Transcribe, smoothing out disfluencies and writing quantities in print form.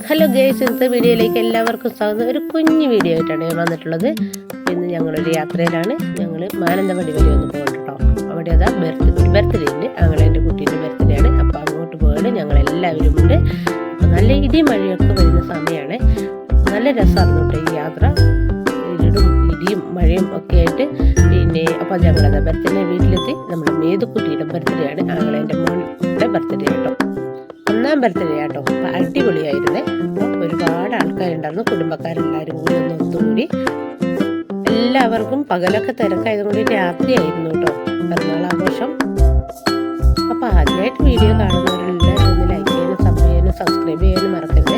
Hello guys, ഇന്നത്തെ വീഡിയോയിലേക്ക് എല്ലാവർക്കും സ്വാഗതം. ഒരു കുഞ്ഞു വീഡിയോ ആയിട്ടാണ് ഞാൻ വന്നിട്ടുള്ളത്. ഇന്ന് ഞങ്ങളൊരു യാത്രയിലാണ്. ഞങ്ങൾ മാനന്തവാടി വരെ ഒന്ന് പോകും കേട്ടോ. അവിടെ അതാ ബർത്ത്ഡേ ഉണ്ട്. എൻ്റെ കുട്ടീൻ്റെ ബർത്ത്ഡേ ആണ്. അപ്പോൾ അങ്ങോട്ട് പോയിട്ട് ഞങ്ങളെല്ലാവരും ഉണ്ട്. അപ്പോൾ നല്ല ഇടിയും മഴയൊക്കെ വരുന്ന സമയമാണ്. നല്ല രസമായിരുന്നു കേട്ടോ ഈ യാത്ര. ഇടിയും മഴയും ഒക്കെ ആയിട്ട്. അപ്പോൾ ഞങ്ങളതാ ബർത്ത്ഡേ വീട്ടിലെത്തി. നമ്മുടെ മേതുക്കുട്ടിയുടെ ബർത്ത്ഡേ ആണ്. എൻ്റെ മോളുടെ ബർത്ത്ഡേ കേട്ടോ. ഒന്നാം ബർത്ത്ഡേ കേട്ടോ. അപ്പോൾ അടിപൊളിയായിരുന്നേ. അപ്പോൾ ഒരുപാട് ആൾക്കാരുണ്ടായിരുന്നു. കുടുംബക്കാരെല്ലാവരും കൂടി ഒന്ന് ഒത്തുകൂടി. എല്ലാവർക്കും പകലൊക്കെ തിരക്കായതുകൊണ്ട് രാത്രിയായിരുന്നു കേട്ടോ പിറന്നാൾ ആഘോഷം. അപ്പോൾ ആദ്യമായിട്ട് വീഡിയോ കാണുന്നവരെല്ലാവരും ഒന്ന് ലൈക്ക് ചെയ്യാനും സബ്സ്ക്രൈബ് ചെയ്യാനും മറക്കരുത്.